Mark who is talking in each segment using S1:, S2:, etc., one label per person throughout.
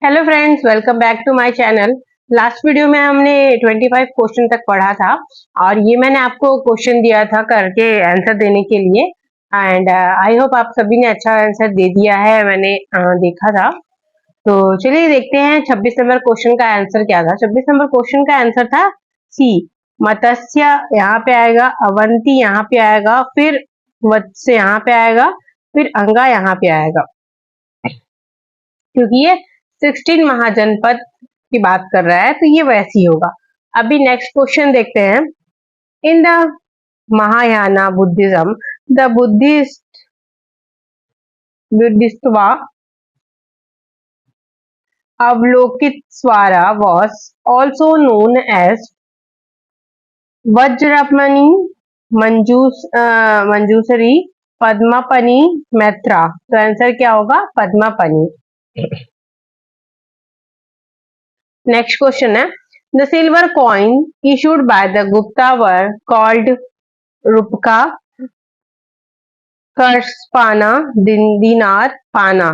S1: Hello friends, welcome back to my channel. Last video में हमने 25 question तक पढ़ा था और ये मैंने आपको क्वेश्चन दिया था करके आंसर देने के लिए। एंड आई होप आप सभी ने अच्छा आंसर दे दिया है, मैंने देखा था। तो चलिए देखते हैं 26 नंबर क्वेश्चन का आंसर क्या था। 26 नंबर क्वेश्चन का आंसर था सी, मत्स्य यहाँ पे आएगा, अवंती यहाँ पे आएगा, फिर वत्स्य यहाँ पे आएगा, फिर अंगा यहाँ पे आएगा, क्योंकि ये 16 महाजनपद की बात कर रहा है तो ये वैसी होगा। अभी नेक्स्ट क्वेश्चन देखते हैं। In the Mahayana Buddhism the Bodhisattva Avalokiteshvara was also known as Vajramani, Manjushri, Padmapani, Maitreya. तो आंसर क्या होगा? पद्मपनी। नेक्स्ट क्वेश्चन है, the silver coin issued by the Gupta were called Rupaka, Karshapana, dinar, Pana.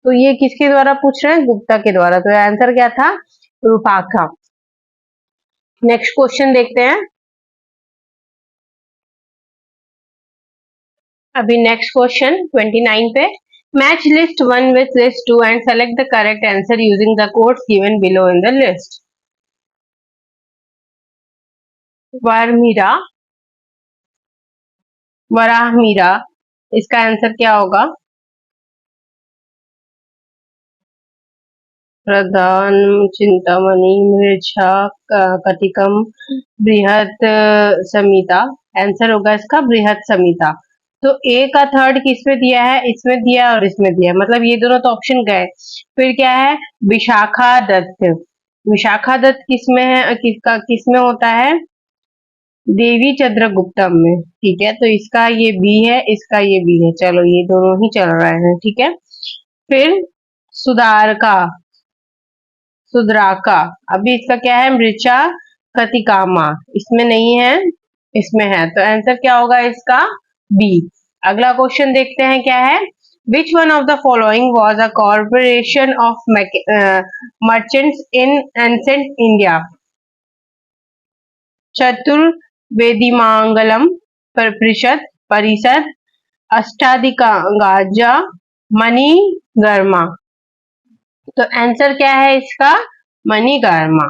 S1: तो ये किसके द्वारा पूछ रहे हैं? गुप्ता के द्वारा। तो आंसर क्या था? रूपाका। नेक्स्ट क्वेश्चन देखते हैं। अभी नेक्स्ट क्वेश्चन 29 पे, match list 1 with list 2 and select the correct answer using the codes given below in the list. वराहमीरा, इसका आंसर क्या होगा? प्रधान, चिंतामणि, मृच्छा, कटिकम, बृहत संहिता। आंसर होगा इसका बृहत संहिता। तो ए का थर्ड किसमें दिया है? इसमें दिया और इसमें दिया, मतलब ये दोनों तो ऑप्शन गए। फिर क्या है? विशाखा दत्त। विशाखा दत्त किसमें है? किसमें होता है? देवी चंद्रगुप्तम में। ठीक है, तो इसका ये बी है, इसका ये बी है। चलो ये दोनों ही चल रहे हैं। ठीक है, फिर सुधारका, सुधराका। अभी इसका क्या है? मृचा कतिकामा। इसमें नहीं है, इसमें है। तो आंसर क्या होगा इसका? बी। अगला क्वेश्चन देखते हैं क्या है। Which one of the following was a corporation of merchants in ancient India? चतुर्वेदीमांगलम, परिषद, अष्टाधिकांगाजा, मणिगर्मा। तो आंसर क्या है इसका? मणिगर्मा।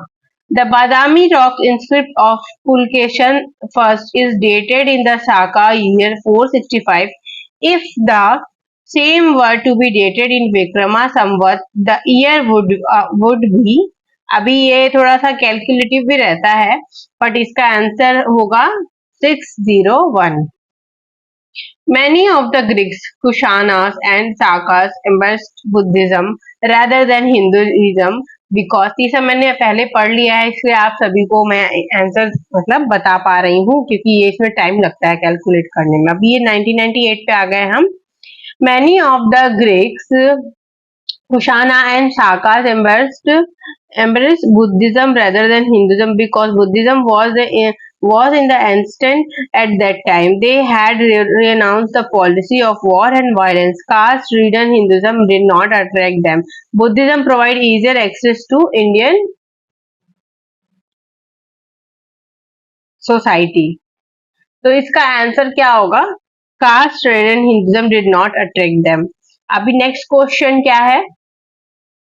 S1: The Badami rock inscript of Pulkeshan first is dated in the Saka year 465. If the same were to be dated in Vikrama Samvat, the year would be। अभी ये थोड़ा सा calculative भी रहता है, बट इसका आंसर होगा 601। Many of the Greeks, Kushanas and Sakas embraced Buddhism rather than Hinduism because ये सब मैंने पहले पढ़ लिया है, इसलिए आप सभी को मैं आंसर मतलब बता पा रही हूँ, क्योंकि ये इसमें टाइम लगता है कैलकुलेट करने में। अभी ये 1998 पे आ गए हम। Many of the Greeks, Kushana and Sakas embraced Buddhism rather than Hinduism because Buddhism was in the ancient at that time. They had renounced the policy of war and violence. Caste-ridden Hinduism did not attract them. Buddhism provided easier access to Indian society. तो इसका answer क्या होगा? Caste-ridden Hinduism did not attract them. अभी next question क्या है?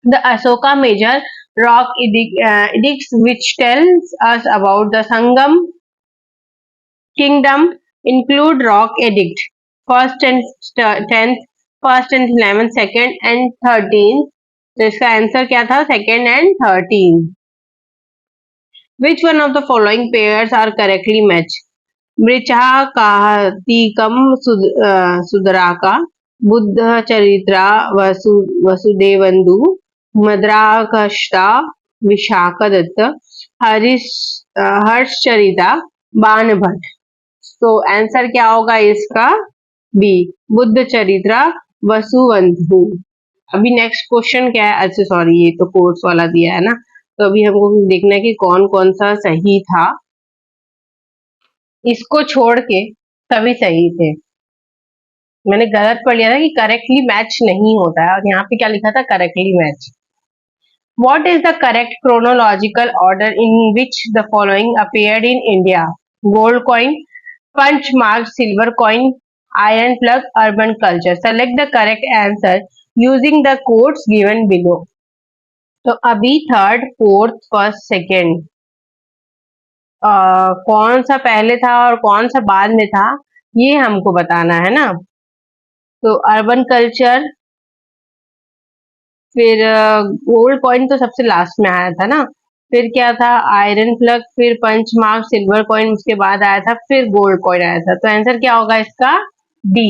S1: The Asoka major rock edicts which tells us about the Sangam kingdom include rock edict 1st and 10th, 1st and 11th, 2nd and 13th. तो इसका answer क्या था? 2nd and 13th. Which one of the following pairs are correctly matched? मृचा कार्तिकम सुधराका, Buddha चरित्रा वसुदेवंदु, मद्राकष्टा Vishakha Dutt, हर्षचरिता Banabhatta. तो answer क्या होगा इसका? B, Buddha चरित्रा वसुवंधु। अभी next question क्या है? अच्छा सॉरी, ये तो कोर्स वाला दिया है ना, तो अभी हमको देखना है कि कौन कौन सा सही था। इसको छोड़ के सभी सही थे। मैंने गलत पढ़ लिया था कि करेक्टली मैच नहीं होता है, और यहाँ पे क्या लिखा था? Correctly match. What is the correct chronological order in which the following appeared in India? Gold coin, punch mark, silver coin, iron plug, urban culture. Select the correct answer using the codes given below. तो अभी third, fourth, first, second कौन सा पहले था और कौन सा बाद में था, ये हमको बताना है ना। तो अर्बन कल्चर, फिर गोल्ड कॉइन तो सबसे लास्ट में आया था ना, फिर क्या था आयरन प्लग, फिर पंच मार्क, सिल्वर कॉइन उसके बाद आया था, फिर गोल्ड कॉइन आया था। तो आंसर क्या होगा इसका? डी।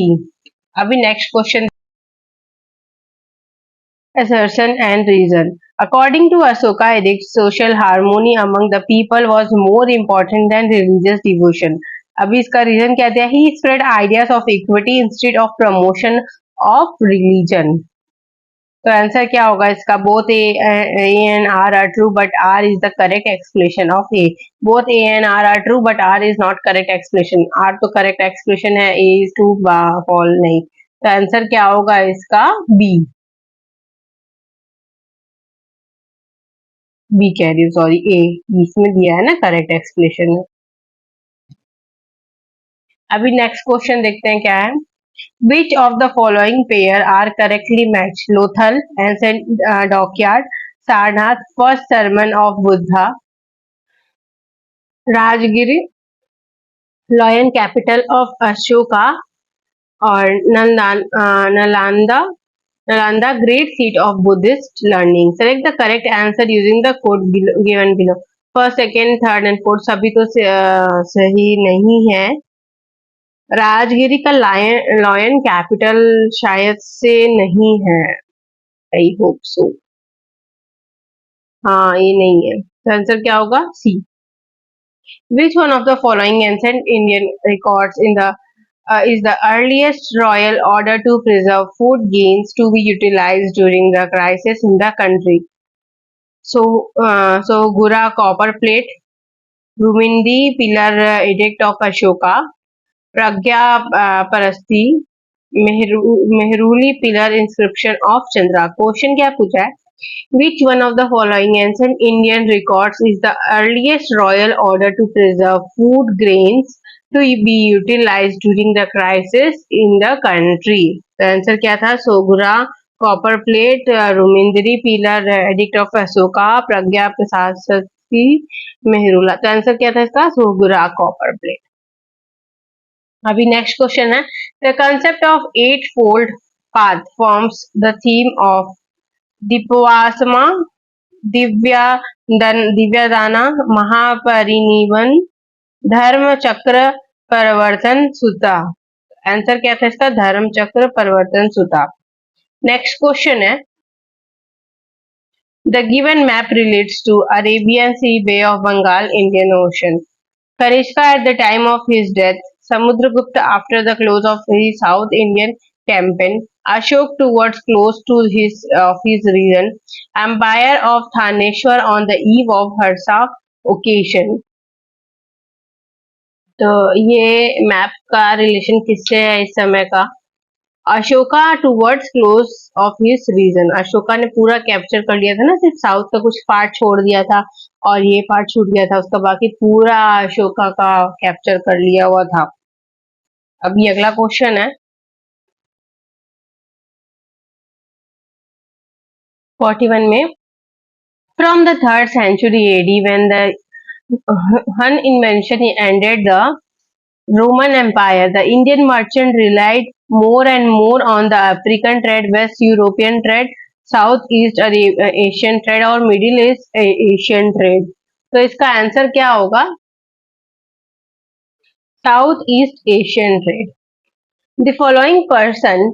S1: अभी next question, assertion and reason. According to Ashoka Edict, social harmony among the people was more important than religious devotion. अभी इसका रीजन क्या दिया? He spread ideas of equity instead of promotion of religion. तो answer क्या होगा इसका? Both A and R are true but R is the correct explanation of A. Both A and R are true but R is not correct explanation. R तो correct explanation है, A is true, fall नहीं। तो answer क्या होगा इसका? B. B कह रही हूँ, सॉरी, ए इसमें दिया है ना करेक्ट एक्सप्लेनेशन में। अभी नेक्स्ट क्वेश्चन देखते हैं क्या है। Which of the following pair are correctly match? Lothal, ancient dockyard, Sarnath, first sermon of Buddha, Rajgiri lion capital of Ashoka, और Nalanda Nalanda, great seat of Buddhist learning. Select the correct answer using the code given below. First, second, third and fourth सभी तो सही नहीं है। राजगिरी का lion capital शायद से नहीं है। I hope so. हाँ, ये नहीं है। तो आंसर क्या होगा? सी। Which one of the following ancient Indian records in the is the earliest royal order to preserve food grains to be utilized during the crisis in the country? So Gura copper plate, Rumindi pillar edict of Ashoka, Pragya Parasti, Mehruli pillar inscription of Chandra. Question क्या पूछा है? Which one of the following ancient Indian records is the earliest royal order to preserve food grains to be utilized during the crisis in the country? तो answer क्या था? Sohgaura copper plate, Rummindei pillar edict of Ashoka, Prayag Prashasti, Mehrauli. तो answer क्या था इसका? Sohgaura copper plate. अभी next question है, the concept of 8 fold path forms the theme of Dipavamsa, Divyavadana, Mahaparinibbana, Dharma Chakra Parivartan सुता। आंसर क्या था इसका? धर्म चक्र परिवर्तन सुता। नेक्स्ट क्वेश्चन है, the given map relates to Arabian Sea, Bay of Bengal, Indian Ocean. Kanishka at the time of his death, Samudragupta after the close of his South Indian campaign, Ashok towards close to his reign, empire of Thaneshwar on the eve of Harsa occasion. तो ये map का relation किससे है इस समय का? Ashoka towards close of his region. Ashoka ने पूरा कैप्चर कर लिया था ना, सिर्फ साउथ का कुछ पार्ट छोड़ दिया था और ये पार्ट छूट गया था, उसका बाकी पूरा अशोका का कैप्चर कर लिया हुआ था। अभी अगला क्वेश्चन है 41 में, from the 3rd century AD when the Hun invention ended the Roman Empire, the Indian merchant relied more and more on the African trade, West European trade, Southeast Asian trade और Middle East Asian trade. तो इसका answer क्या होगा? Southeast Asian trade. The following person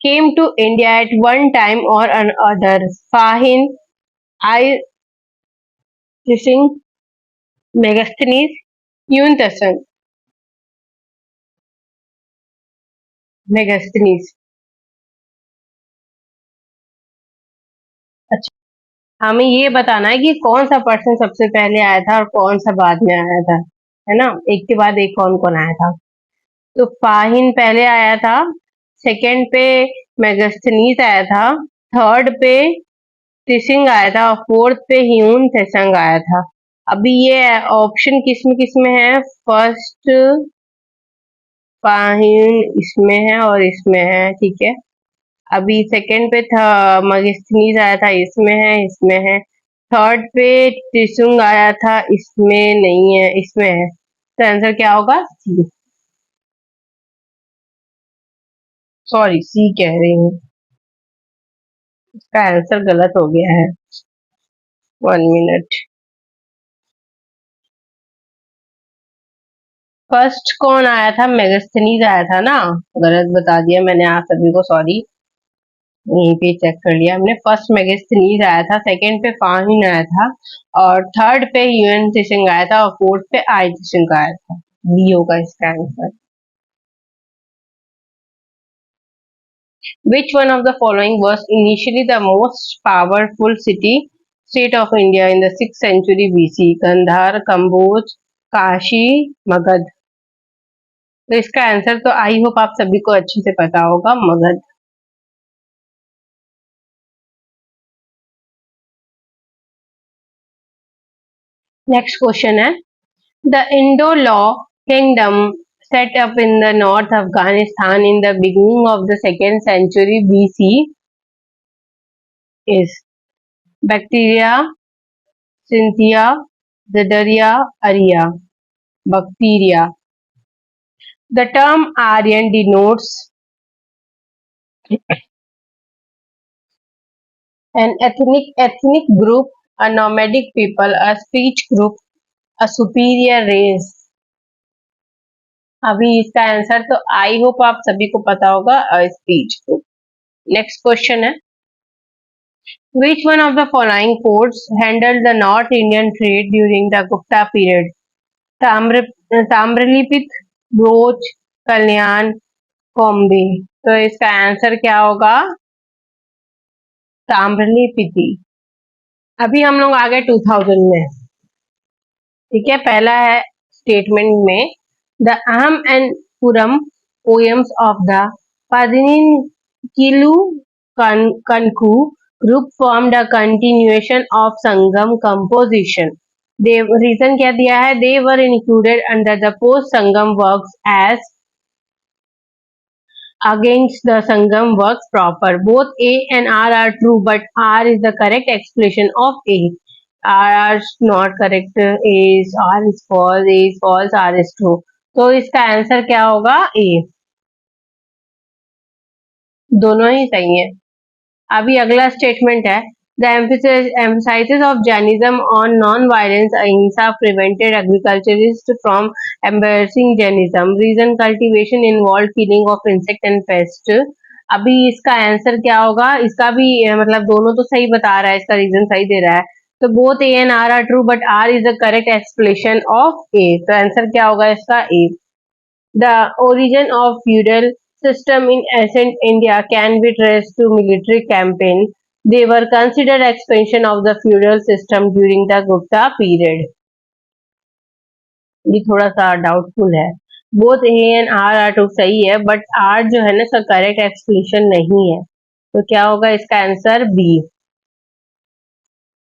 S1: came to India at one time or another: Fahin, Ising, Megasthenes, Yuntasan. Megasthenes. अच्छा, हमें ये बताना है कि कौन सा पर्सन सबसे पहले आया था और कौन सा बाद में आया था, है ना? एक के बाद एक कौन कौन आया था। तो फाहिन पहले आया था, सेकंड पे मेगास्थनीज आया था, थर्ड पे त्रिशंग आया था और फोर्थ पे ह्यून त्रिशंग आया था। अभी ये ऑप्शन किस में है? फर्स्ट पाह्यून इसमें है और इसमें है, ठीक है। अभी सेकंड पे था मगस्थनीज आया था, इसमें है। थर्ड पे त्रिशुंग आया था, इसमें नहीं है, इसमें है। तो आंसर क्या होगा? सी। सॉरी, सी कह रही हूँ, इसका आंसर गलत हो गया है। 1 मिनट। फर्स्ट कौन आया था? मेगास्थनीज आया था ना, गलत बता दिया मैंने आप सभी को, सॉरी। यहीं पे चेक कर लिया हमने। फर्स्ट मेगास्थनीज आया था, सेकंड पे फाहिन आया था और थर्ड पे यूएन त्रिशंग आया था और फोर्थ पे आई त्रिशंग आया था। बी होगा इसका answer. Which one of the following was initially the most powerful state of India in the 6th century BC? Gandhara, Kamboja, Kashi, Magadha. तो इसका आंसर तो आई होप आप सभी को अच्छे से पता होगा, मगध। नेक्स्ट क्वेश्चन है, the Indo-law kingdom set up in the North Afghanistan in the beginning of the 2nd century BC is Bactria, Scythia, Zadaria, Arya. Bacteria. The term Aryan denotes an ethnic group, a nomadic people, a speech group, a superior race. अभी इसका answer तो I hope आप सभी को पता होगा, speech group. Next question है, which one of the following ports handled the North Indian trade during the Gupta period? Tamralipti, Broach, Kalyan, Cambay. तो इसका आंसर क्या होगा? ताम्रलिप्ति। अभी हम लोग आ गए 2000 में, ठीक है। पहला है स्टेटमेंट में, the Aham and Puram poems of the Padinenkilkanakku group formed a continuation of Sangam composition. Reason क्या दिया है? They were included under the post Sangam works as against the Sangam works proper. Both A and R are true, but R is the correct explanation of A. R is not correct. R is false. A is false. R is true. तो इसका answer क्या होगा? A. दोनों ही सही है। अभी अगला statement है, the emphasis of Jainism on non-violence ahimsa prevented agriculturists from embracing Jainism. Reason cultivation involved killing of insect and pest. अभी इसका आंसर क्या होगा? इसका भी मतलब दोनों तो सही बता रहा है, इसका रीजन सही दे रहा है। तो both A and R are true, but R is the correct explanation of A. तो आंसर क्या होगा इसका? A. The origin of feudal system in ancient India can be traced to military campaign. They were considered expansion of the feudal system during the Gupta period. ये थोड़ा सा doubtful है। Both A and R are true सही है, but are जो है ना इसका करेक्ट एक्सप्लेनेशन नहीं है। तो क्या होगा इसका आंसर? बी।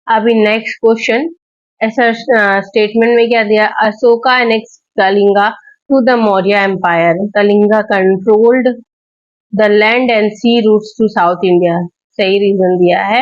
S1: अभी नेक्स्ट क्वेश्चन, ऐसा स्टेटमेंट में क्या दिया? Ashoka annex Kalinga to the Maurya empire. Kalinga controlled the land and sea routes to South India. सही रीजन दिया है,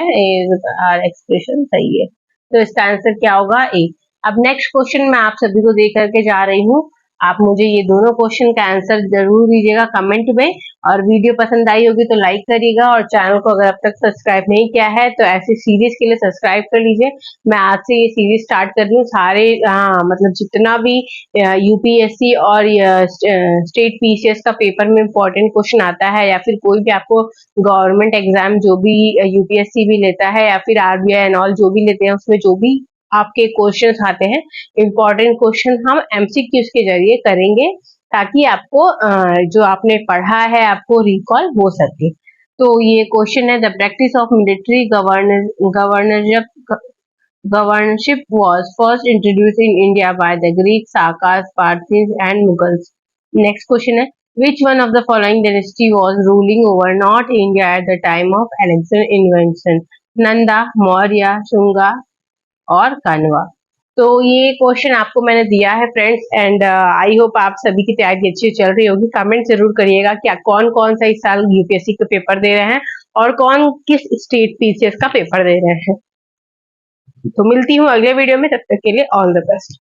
S1: आर एक्सप्रेशन सही है। तो इसका आंसर क्या होगा? ए। अब नेक्स्ट क्वेश्चन मैं आप सभी को दे करके जा रही हूँ, आप मुझे ये दोनों क्वेश्चन का आंसर जरूर दीजिएगा कमेंट में, और वीडियो पसंद आई होगी तो लाइक करिएगा, और चैनल को अगर अब तक सब्सक्राइब नहीं किया है तो ऐसी सीरीज के लिए सब्सक्राइब कर लीजिए। मैं आज से ये सीरीज स्टार्ट कर रही हूँ। सारे मतलब जितना भी यूपीएससी और स्टेट पीसीएस का पेपर में इंपॉर्टेंट क्वेश्चन आता है, या फिर कोई भी आपको गवर्नमेंट एग्जाम जो भी यूपीएससी भी लेता है या फिर आरबीआई एंड ऑल जो भी लेते हैं, उसमें जो भी आपके क्वेश्चंस आते हैं, इम्पोर्टेंट क्वेश्चन हम एमसीक्यूज के जरिए करेंगे, ताकि आपको जो आपने पढ़ा है आपको रिकॉल हो सके। तो ये क्वेश्चन है, the practice of military governorship was first introduced in India by the Greeks, Sakas, Parthians and Mughals. Next question है, which one of the following dynasty was ruling over North India at the time of Alexander's invention? Nanda, Maurya, Shunga और कण्व। तो ये question आपको मैंने दिया है friends, and I hope आप सभी की तैयारी अच्छी चल रही होगी। कमेंट जरूर करिएगा कि कौन कौन सा इस साल यूपीएससी का पेपर दे रहे हैं और कौन किस स्टेट पीसीएस का पेपर दे रहे हैं। तो मिलती हूँ अगले वीडियो में, तब तक के लिए ऑल द बेस्ट।